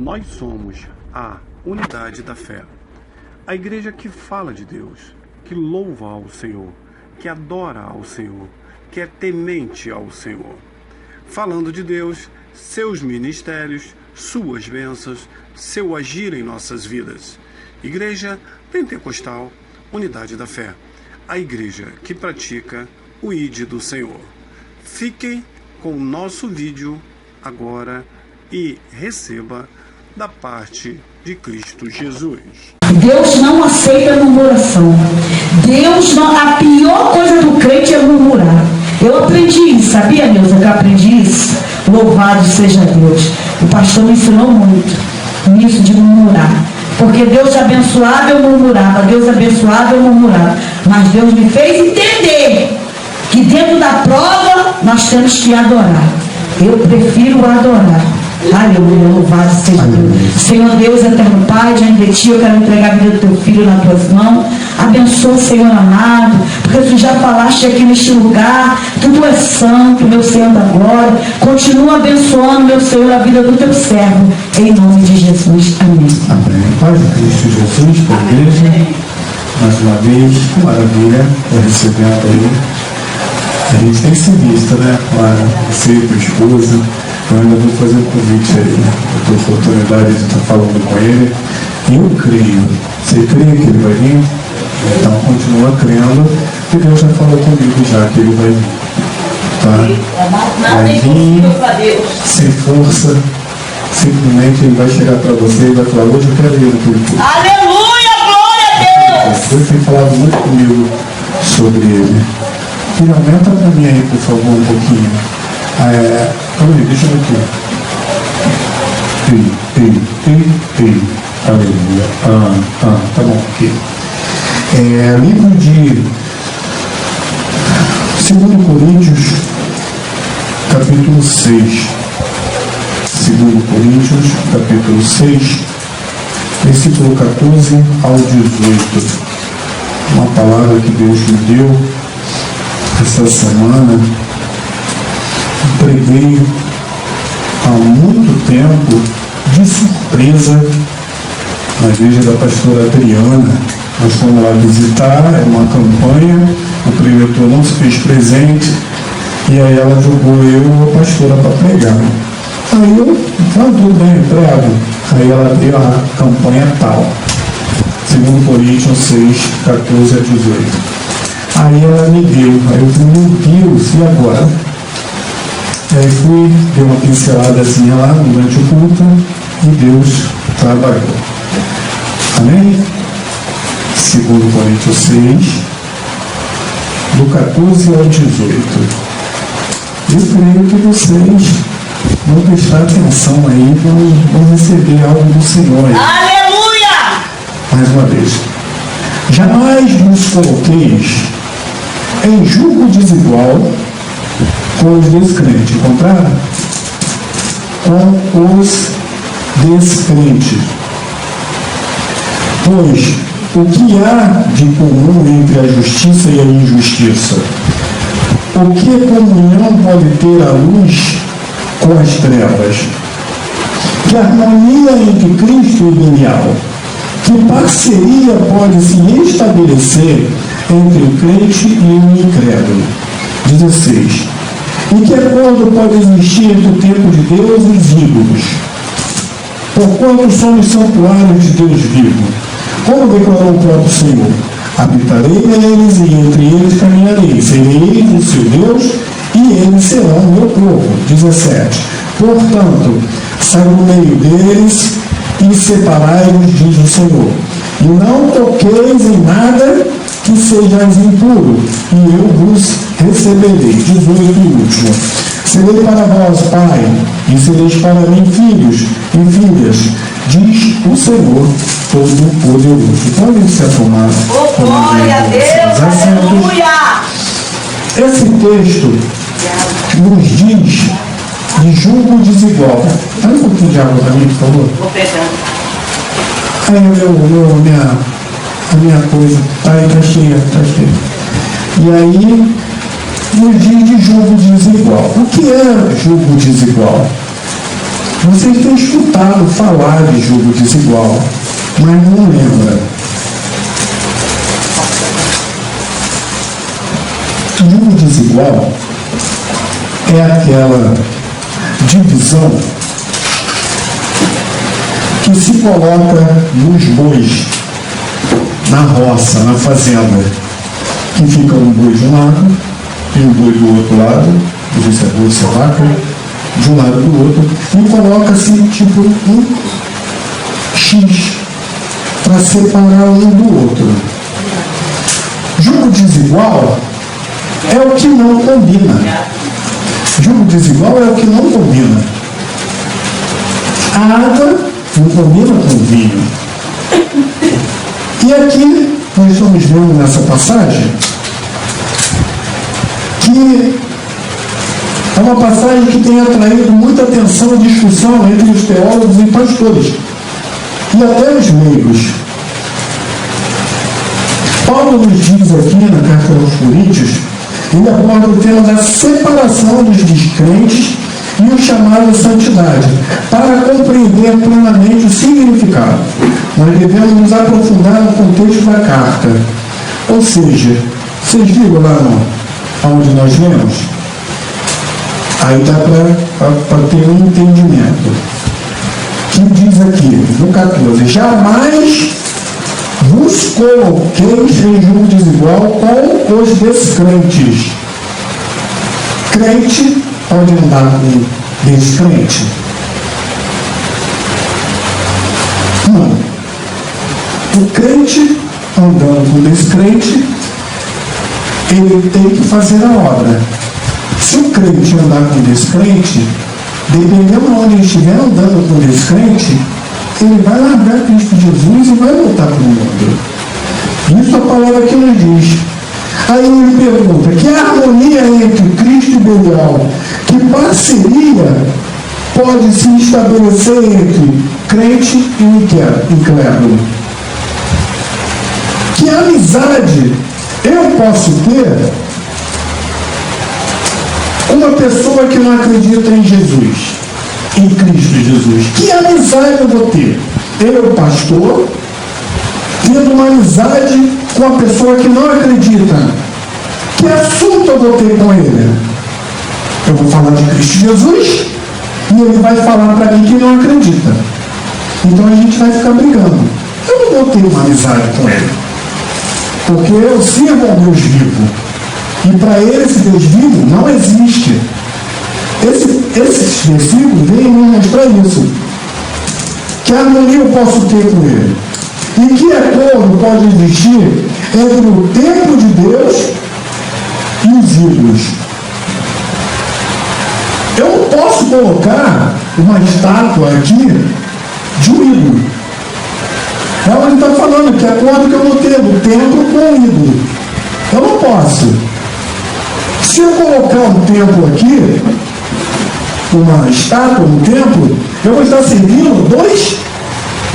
Nós somos a unidade da fé. A igreja que fala de Deus, que louva ao Senhor, que adora ao Senhor, que é temente ao Senhor. Falando de Deus, seus ministérios, suas bênçãos, seu agir em nossas vidas. Igreja Pentecostal, Unidade da Fé. A igreja que pratica o ID do Senhor. Fiquem com o nosso vídeo agora e receba da parte de Cristo Jesus. Deus não aceita murmuração. Deus não... A pior coisa do crente é murmurar. Eu aprendi isso, sabia, Neuza, que eu aprendi isso? Louvado seja Deus. O pastor me ensinou muito nisso de murmurar. Porque Deus abençoava, eu murmurava. Deus abençoava, eu murmurava. Mas Deus me fez entender que dentro da prova nós temos que adorar. Eu prefiro adorar. Aleluia, louvado seja Deus. Senhor Deus, eterno Pai, diante de Ti eu quero entregar a vida do Teu Filho nas Tuas mãos. Abençoa, Senhor amado, porque Tu já falaste aqui neste lugar, Tu és santo, meu Senhor da glória. Continua abençoando, meu Senhor, a vida do Teu servo, em nome de Jesus. Amém. Amém. Paz de Cristo Jesus, para a igreja, mais uma vez, que maravilha, recebendo aí. A gente tem se visto, né, Clara? Você e tua esposa. Eu ainda vou fazer um convite aí. Eu tenho a oportunidade de estar falando com ele. E eu creio. Você crê que ele vai vir? Então continua crendo, que Deus já falou comigo já que ele vai vir. Tá? Vai vir sem força. Simplesmente ele vai chegar para você e vai falar, hoje eu quero ir naquele culto. Aleluia, glória a Deus! Deus tem falado muito comigo sobre ele. Filho, aumenta para mim aí, por favor, um pouquinho. Calma aí, deixa eu ver aqui. Ei. Aleluia. Tá bom, aqui. Livro de 2 Coríntios, capítulo 6. 2 Coríntios, capítulo 6, versículo 14 ao 18. Uma palavra que Deus me deu essa semana. Preguei há muito tempo, de surpresa, na igreja da pastora Adriana. Nós fomos lá visitar, é uma campanha, o preletor não se fez presente, e aí ela jogou eu e a pastora para pregar. Aí eu, tudo bem, eu prego. Aí ela deu a campanha tal, 2 Coríntios 6, 14 a 18. Aí ela me deu, aí eu falei, meu Deus, e agora? Aí fui, dei uma pinceladazinha lá durante o culto e Deus trabalhou. Amém? 2 Coríntios 6, do 14 ao 18. Eu creio que vocês vão prestar atenção aí, vão receber algo do Senhor aí. Aleluia! Mais uma vez. Jamais nos coloqueis em julgo desigual com os descrentes, contrário? Com os descrentes. Pois o que há de comum entre a justiça e a injustiça? O que comunhão pode ter a luz com as trevas? Que harmonia entre Cristo e Belial? Que parceria pode se estabelecer entre o crente e o incrédulo? 16. E que acordo pode existir entre o templo de Deus e os ídolos? Porquanto somos santuários de Deus vivo. Como declarou o próprio Senhor: habitarei neles e entre eles caminharei, serei o seu Deus e eles serão o meu povo. 17. Portanto, sai no meio deles e separai-os, diz o Senhor. E não toqueis em nada que sejais impuro, e eu vos receberei. 18 e último. Serei para vós, Pai, e sereis para mim filhos e filhas, diz o Senhor Todo-Poderoso. Podem se acalmar. Oh, glória a Deus! Aleluia! Esse texto nos diz de julgo desigual. Dá um pouquinho de água para mim, por favor. Vou pegar. Aí a minha coisa tá cheia. E aí nos diz de julgo desigual. O que é julgo desigual? Vocês têm escutado falar de jugo desigual, mas não lembra. Jugo desigual é aquela divisão que se coloca nos bois, na roça, na fazenda, que fica um boi de um lado e um boi do outro lado, isso é boi, isso é vaca, de um lado e do outro, e coloca-se tipo um X para separar um do outro. Jugo desigual é o que não combina. Jugo desigual é o que não combina. A água não combina com o vinho. E aqui nós estamos vendo nessa passagem que é uma passagem que tem atraído muita atenção e discussão entre os teólogos e pastores, e até os leigos. Paulo nos diz aqui na carta aos Coríntios, ele aborda o tema da separação dos descrentes e o chamado à santidade, para compreender plenamente o significado. Nós devemos nos aprofundar no contexto da carta. Ou seja, vocês viram lá onde nós lemos? Aí dá para ter um entendimento. Que diz aqui, no 14, jamais vos coloqueis em jugo desigual com os descrentes. Crente pode andar com descrente? Não. O crente andando com descrente, ele tem que fazer a obra. Se o crente andar com descrente, dependendo de onde ele estiver andando com descrente, ele vai largar Cristo Jesus e vai voltar para o mundo. Isso a palavra que nos diz. Aí ele pergunta, que harmonia entre Cristo e Belial, que parceria pode se estabelecer entre crente e incrédulo? Que amizade eu posso ter com uma pessoa que não acredita em Jesus, em Cristo Jesus? Que amizade eu vou ter? Eu, pastor, tendo uma amizade com uma pessoa que não acredita, que assunto eu vou ter com ele? Eu vou falar de Cristo Jesus e ele vai falar para mim que não acredita. Então a gente vai ficar brigando. Eu não vou ter uma amizade com ele, porque eu sirvo ao Deus vivo, e para ele esse Deus vivo não existe. Esses versículos vêm me mostrar isso. Que harmonia eu posso ter com ele? E que acordo pode existir entre o templo de Deus e os ídolos? Eu não posso colocar uma estátua aqui de um ídolo. É onde está falando, que acordo que eu vou ter do templo com o ídolo. Eu não posso. Se eu colocar um templo aqui, uma estátua no templo, eu vou estar servindo dois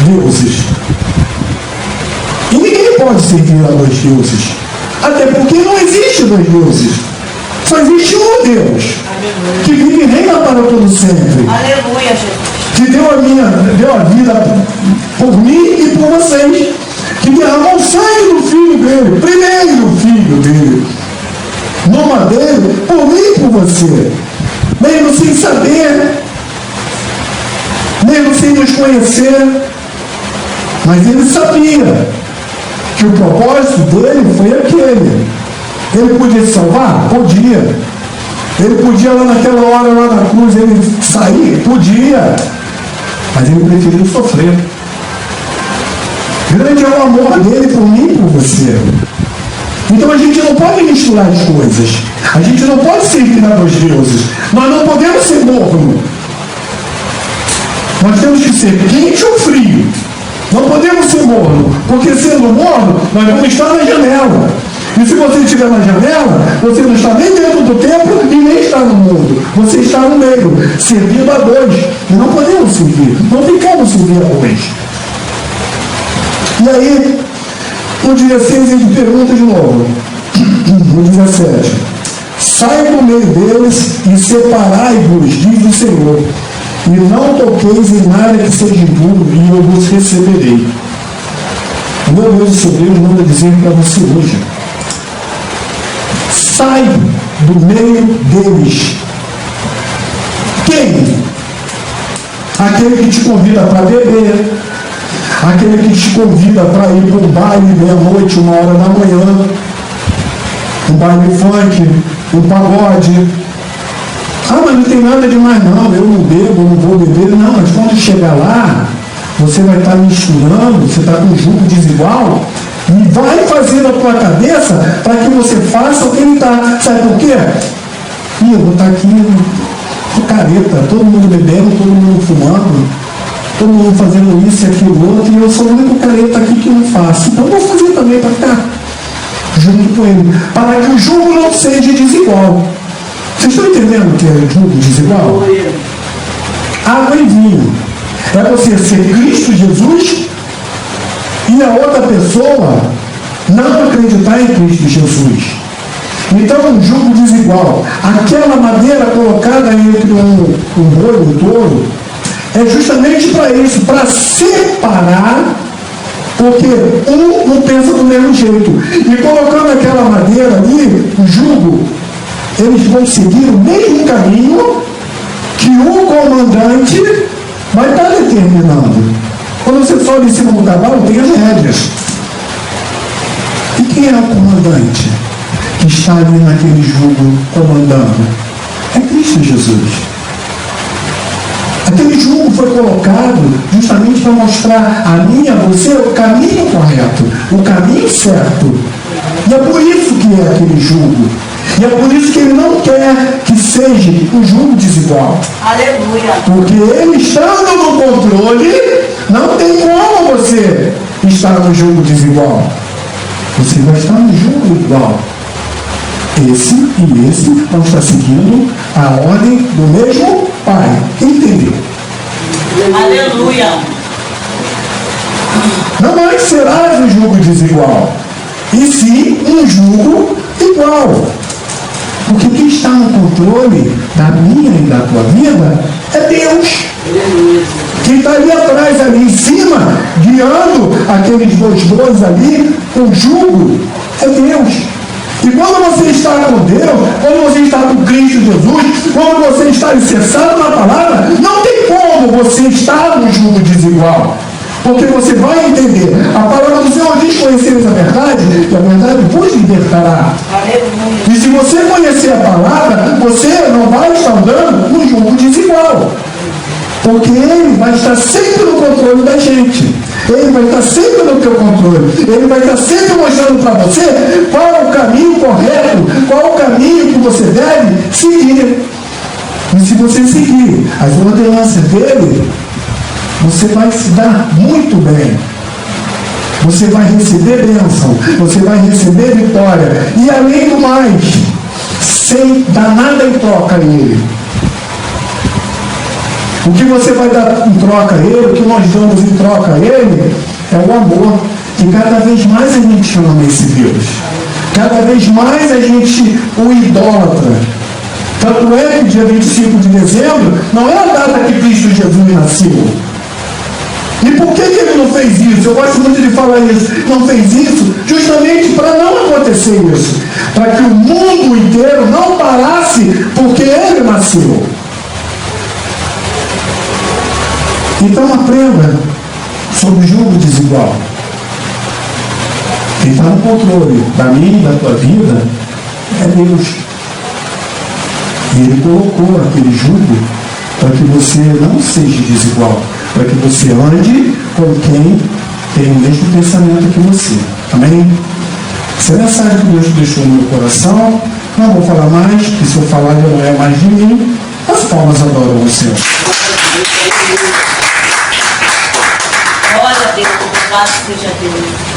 deuses. E ninguém pode servir a dois deuses. Até porque não existe dois deuses. Só existe um Deus. Aleluia. Que vive e reina para todo sempre. Aleluia, Jesus. Que deu a vida por mim e por vocês. Que derramou o sangue do Filho dele, primeiro Filho dele, no madeiro, por mim e por você. Mesmo sem saber, mesmo sem nos conhecer, mas ele sabia que o propósito dele foi aquele. Ele podia se salvar? Podia. Ele podia lá naquela hora, lá na cruz, ele sair? Podia. Mas ele preferiu sofrer. Grande é o amor dele por mim e por você. Então a gente não pode misturar as coisas. A gente não pode servir a dois deuses. Nós não podemos ser morno. Nós temos que ser quente ou frio. Não podemos ser morno, porque sendo morno, nós vamos estar na janela. E se você estiver na janela, você não está nem dentro do templo e nem está no mundo. Você está no meio, servindo a dois. E não podemos servir. Não ficamos servindo a dois. E aí, no 16 ele pergunta de novo. No 17. Sai do meio deles e separai-vos, diz o Senhor. e não toqueis em nada que seja impuro, e eu vos receberei. O meu Deus e seu Deus manda dizer para você hoje: sai do meio deles. Quem? Aquele que te convida para beber, aquele que te convida para ir para um baile meia-noite, 1h da manhã, um baile funk, um pagode. Ah, mas não tem nada demais não, eu não bebo, eu não vou beber. Não, mas quando chegar lá, você vai estar misturando, você está com um jugo desigual, e vai fazer na tua cabeça para que você faça o que ele está. Sabe por quê? Ih, eu vou estar aqui, tô careta, todo mundo bebendo, todo mundo fumando, todo mundo fazendo isso e aquilo outro, e eu sou o único careta aqui que não faço. Então eu vou fazer também para ficar junto com ele, para que o jugo não seja desigual. Vocês estão entendendo o que é jugo desigual? Água e vinho. É você ser Cristo Jesus e a outra pessoa não acreditar em Cristo Jesus. Então, um jugo desigual. Aquela madeira colocada entre um boi e um touro é justamente para isso, para separar, porque um não pensa do mesmo jeito. E colocando aquela madeira ali, o jugo, eles vão seguir o mesmo caminho que o comandante vai estar determinando. Quando você sobe em cima do cavalo, tem as rédeas. E quem é o comandante que está ali naquele jugo comandando? É Cristo Jesus. Aquele jugo foi colocado justamente para mostrar a mim e a você o caminho correto, o caminho certo. E é por isso que é aquele jugo. E é por isso que ele não quer que seja um jugo desigual. Aleluia. Porque ele estando no controle, não tem como você estar no jugo desigual. Você vai estar no jugo igual. Esse e esse vão estar seguindo a ordem do mesmo Pai. Entendeu? Aleluia. Não mais serás um jugo desigual, e sim um jugo igual. Porque quem está no controle da minha e da tua vida é Deus. Quem está ali atrás, ali em cima, guiando aqueles dois bois ali, o jugo, é Deus. E quando você está com Deus, quando você está com Cristo Jesus, quando você está alicerçado na palavra, não tem como você estar no jugo desigual. Porque você vai entender. A palavra do Senhor diz: conhecereis a verdade, e a verdade vos libertará. E se você conhecer a palavra, você não vai estar andando no jugo desigual. Porque Ele vai estar sempre no controle da gente. Ele vai estar sempre no teu controle. Ele vai estar sempre mostrando para você qual é o caminho correto, qual é o caminho que você deve seguir. E se você seguir as ordenanças dele, você vai se dar muito bem. Você vai receber bênção. Você vai receber vitória. E além do mais, sem dar nada em troca a ele. O que você vai dar em troca a ele, o que nós damos em troca a ele, é o amor. E cada vez mais a gente ama esse Deus. Cada vez mais a gente o idolatra. Tanto é que dia 25 de dezembro não é a data que Cristo Jesus nasceu. E por que ele não fez isso? Eu gosto muito de falar isso. Não fez isso justamente para não acontecer isso. Para que o mundo inteiro não parasse porque ele nasceu. Então aprenda sobre o jugo desigual. Quem está no controle da minha e da tua vida é Deus. E Ele colocou aquele jugo para que você não seja desigual, para que você ande com quem tem o mesmo pensamento que você. Amém? Essa é a mensagem que Deus deixou no meu coração. Não vou falar mais, porque se eu falar já não é mais de mim. As palmas adoram o Senhor. Glória a Deus, louvado seja Deus.